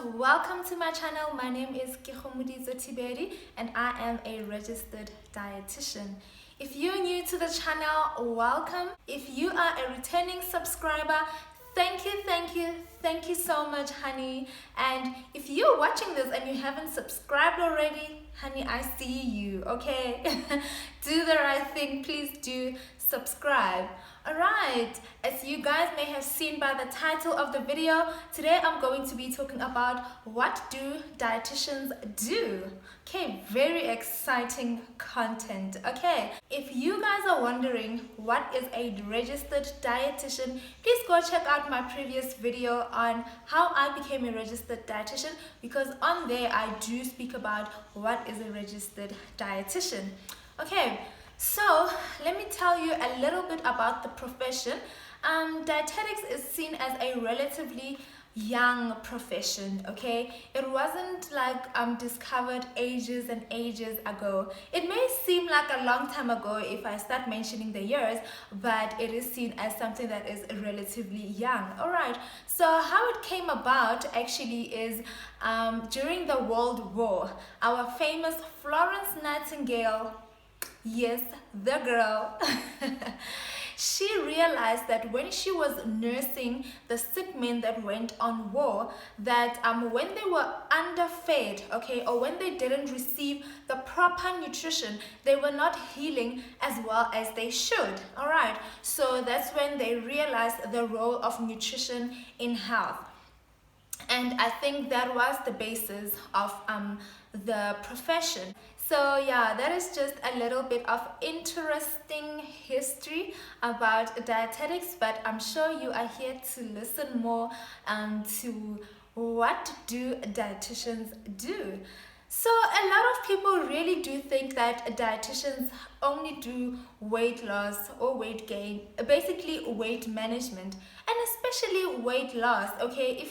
welcome to my channel. My name is Tiberi and I am a registered dietitian. If you're new to the channel, welcome. If you are a returning subscriber, thank you so much, honey. And if you're watching this and you haven't subscribed already, honey, I see you, okay? Do the right thing, please do subscribe. Alright, as you guys may have seen by the title of the video, today I'm going to be talking about what do dietitians do. Okay, very exciting content. Okay, if you guys are wondering what is a registered dietitian, please go check out my previous video on how I became a registered dietitian, because on there I do speak about what is a registered dietitian. Okay, so let me tell you a little bit about the profession. Dietetics is seen as a relatively young profession, okay? It wasn't like discovered ages and ages ago. It may seem like a long time ago if I start mentioning the years, but it is seen as something that is relatively young. Alright, so how it came about actually is during the World War, our famous Florence Nightingale, yes, the girl, she realized that when she was nursing the sick men that went on war, that when they were underfed, okay, or when they didn't receive the proper nutrition, they were not healing as well as they should. All right, so that's when they realized the role of nutrition in health. And I think that was the basis of the profession. So yeah, that is just a little bit of interesting history about dietetics, but I'm sure you are here to listen more to what do dietitians do. So a lot of people really do think that dietitians only do weight loss or weight gain, basically weight management, and especially weight loss. Okay,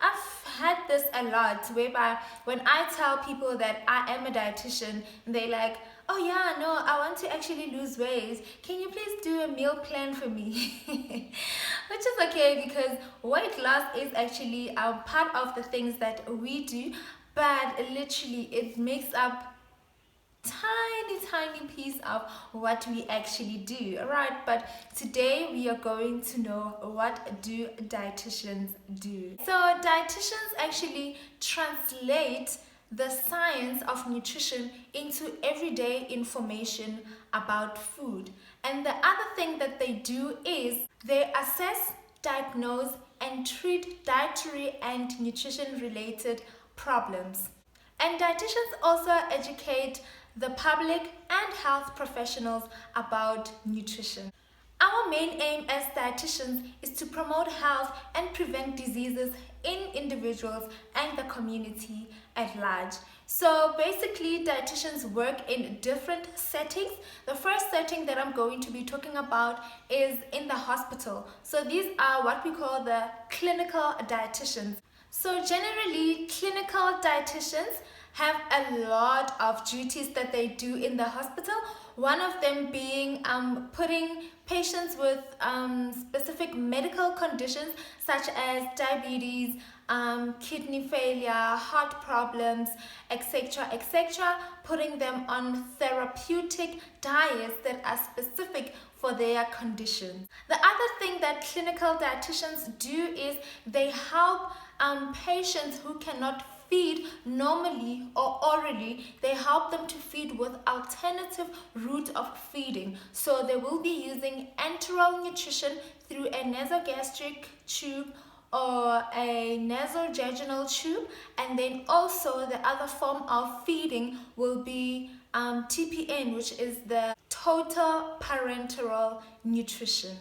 I've had this a lot, whereby when I tell people that I am a dietitian, they're like, oh yeah, no, I want to actually lose weight. Can you please do a meal plan for me? Which is okay, because weight loss is actually part of the things that we do, but literally it makes up tiny piece of what we actually do. All right, but today we are going to know what do dietitians do. So dietitians actually translate the science of nutrition into everyday information about food. And the other thing that they do is they assess, diagnose, and treat dietary and nutrition related problems. And dietitians also educate the public and health professionals about nutrition. Our main aim as dietitians is to promote health and prevent diseases in individuals and the community at large. So basically, dietitians work in different settings. The first setting that I'm going to be talking about is in the hospital. So these are what we call the clinical dietitians. So generally, clinical dietitians have a lot of duties that they do in the hospital. One of them being putting patients with specific medical conditions such as diabetes, kidney failure, heart problems, etc., putting them on therapeutic diets that are specific for their conditions. The other thing that clinical dietitians do is they help patients who cannot feed normally or orally. They help them to feed with alternative route of feeding. So they will be using enteral nutrition through a nasogastric tube or a nasojejunal tube, and then also the other form of feeding will be TPN, which is the total parenteral nutrition.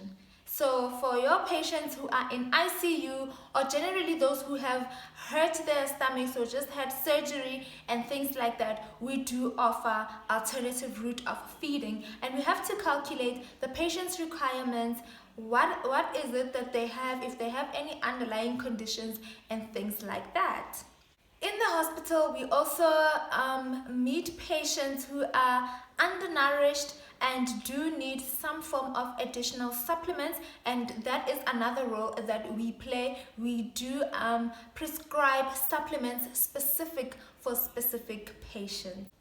So for your patients who are in ICU, or generally those who have hurt their stomachs or just had surgery and things like that, we do offer alternative route of feeding, and we have to calculate the patient's requirements, what is it that they have, if they have any underlying conditions and things like that. In the hospital, we also meet patients who are undernourished and do need some form of additional supplements, and that is another role that we play. We do prescribe supplements specific for specific patients.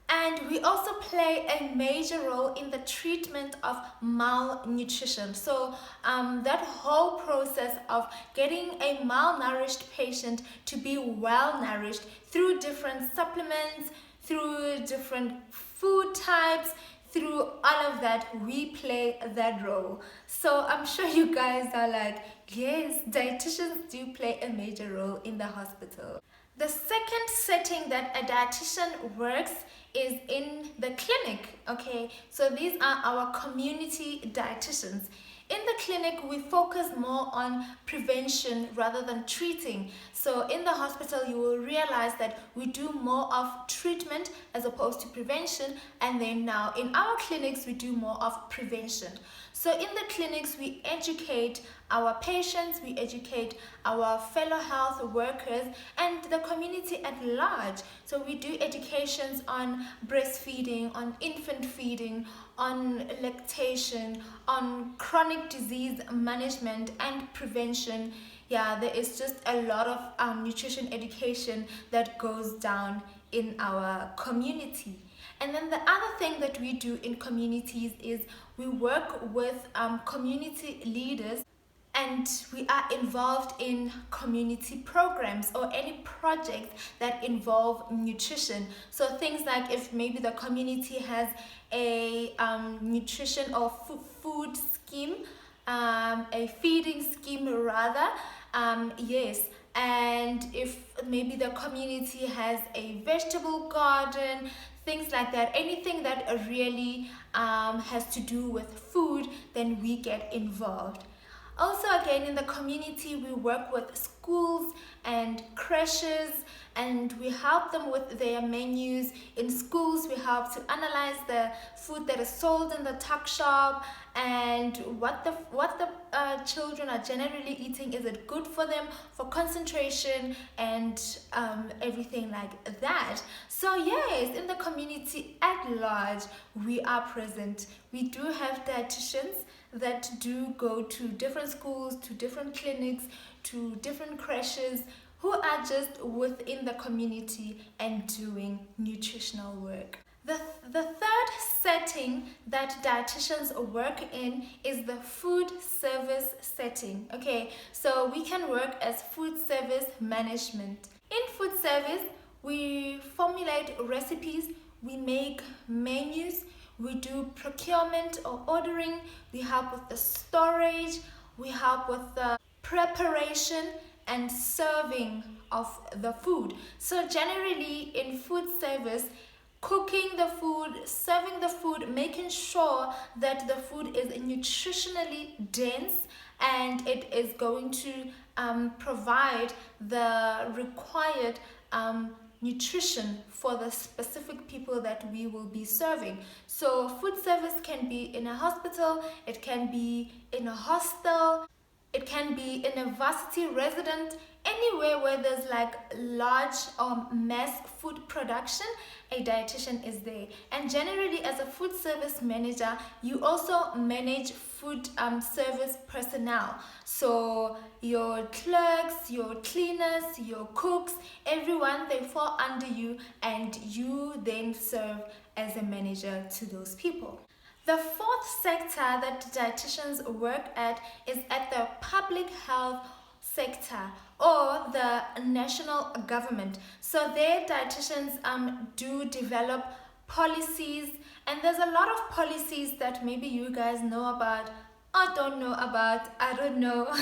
And we also play a major role in the treatment of malnutrition. So that whole process of getting a malnourished patient to be well nourished through different supplements, through different food types, through all of that, we play that role. So I'm sure you guys are like, yes, dietitians do play a major role in the hospital. The second setting that a dietitian works is in the clinic. Okay, so these are our community dietitians. In the clinic, we focus more on prevention rather than treating. So in the hospital, you will realize that we do more of treatment as opposed to prevention. And then now in our clinics, we do more of prevention. So in the clinics, we educate our patients, we educate our fellow health workers and the community at large. So we do educations on breastfeeding, on infant feeding, on lactation, on chronic disease management and prevention. Yeah, there is just a lot of nutrition education that goes down in our community. And then the other thing that we do in communities is we work with community leaders, and we are involved in community programs or any projects that involve nutrition. So things like if maybe the community has a nutrition or food scheme, a feeding scheme rather, yes. And if maybe the community has a vegetable garden, things like that, anything that really has to do with food, then we get involved. Also, again, in the community, we work with schools and creches, and we help them with their menus. In schools, we help to analyze the food that is sold in the tuck shop and what the children are generally eating. Is it good for them, for concentration, and everything like that. So yes, in the community at large, we are present. We do have dietitians that do go to different schools, to different clinics, to different creches, who are just within the community and doing nutritional work. The third setting that dietitians work in is the food service setting. Okay, so we can work as food service management. In food service, we formulate recipes, we make menus, we do procurement or ordering, we help with the storage, we help with the preparation and serving of the food. So generally in food service, cooking the food, serving the food, making sure that the food is nutritionally dense and it is going to provide the required nutrition for the specific people that we will be serving. So food service can be in a hospital, it can be in a hostel, it can be in a varsity resident, anywhere where there's like large or mass food production, a dietitian is there. And generally as a food service manager, you also manage food service personnel. So your clerks, your cleaners, your cooks, everyone, they fall under you, and you then serve as a manager to those people. The fourth sector that dietitians work at is at the public health sector or the national government. So there dietitians do develop policies, and there's a lot of policies that maybe you guys know about or don't know about, I don't know.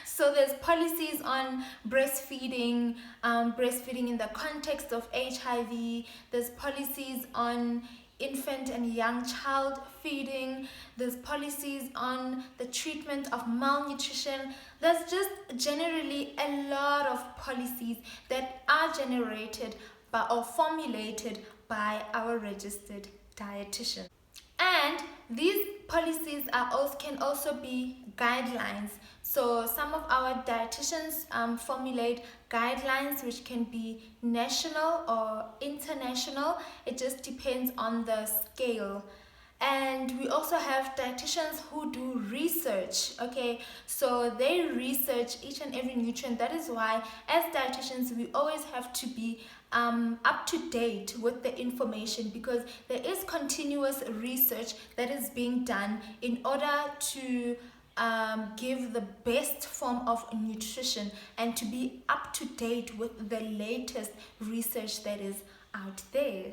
So there's policies on breastfeeding, breastfeeding in the context of HIV, there's policies on infant and young child feeding, there's policies on the treatment of malnutrition. There's just generally a lot of policies that are generated by or formulated by our registered dietitian. And these policies can also be guidelines. So some of our dietitians formulate guidelines which can be national or international. It just depends on the scale. And we also have dietitians who do research. Okay, so they research each and every nutrient. That is why as dietitians we always have to be up to date with the information, because there is continuous research that is being done in order to give the best form of nutrition and to be up to date with the latest research that is out there.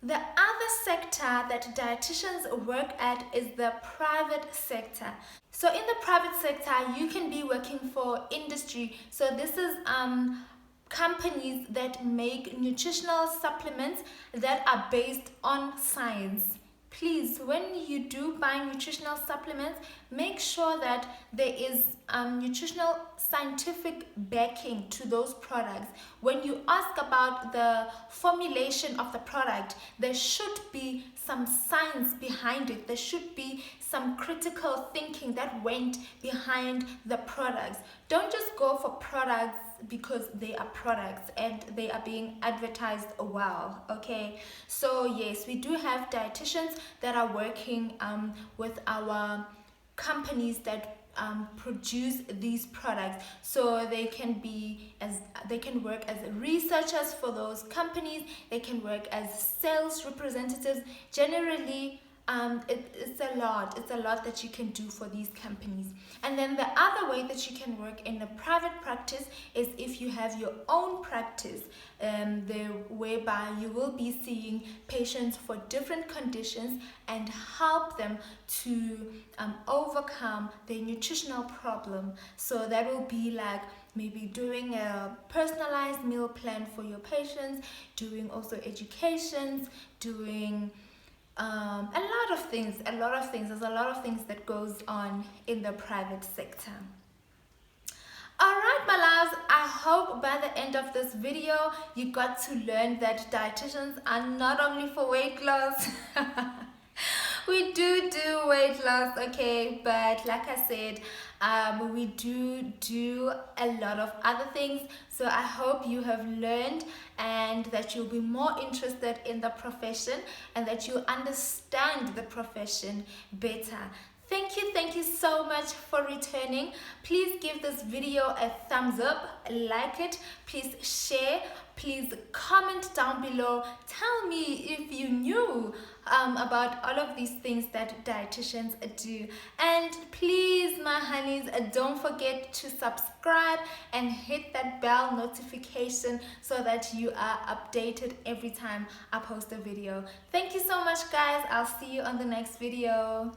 The other sector that dietitians work at is the private sector. So in the private sector, you can be working for industry. So this is companies that make nutritional supplements that are based on science. Please, when you do buy nutritional supplements, make sure that there is nutritional scientific backing to those products. When you ask about the formulation of the product, there should be some science behind it. There should be some critical thinking that went behind the products. Don't just go for products because they are products and they are being advertised well. Okay, so yes, we do have dietitians that are working with our companies that produce these products, so they can work as researchers for those companies. They can work as sales representatives. Generally, it's a lot that you can do for these companies. And then the other way that you can work in a private practice is if you have your own practice, whereby you will be seeing patients for different conditions and help them to overcome their nutritional problem. So that will be like maybe doing a personalized meal plan for your patients, doing also educations, doing a lot of things. There's a lot of things that goes on in the private sector. Alright, my loves, I hope by the end of this video you got to learn that dietitians are not only for weight loss. We do weight loss, okay, but like I said, we do a lot of other things. So I hope you have learned and that you'll be more interested in the profession and that you understand the profession better. Thank you so much for returning. Please give this video a thumbs up, like it, please share, please comment down below. Tell me if you knew about all of these things that dietitians do. And please, my honeys, don't forget to subscribe and hit that bell notification so that you are updated every time I post a video. Thank you so much, guys. I'll see you on the next video.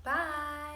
Bye.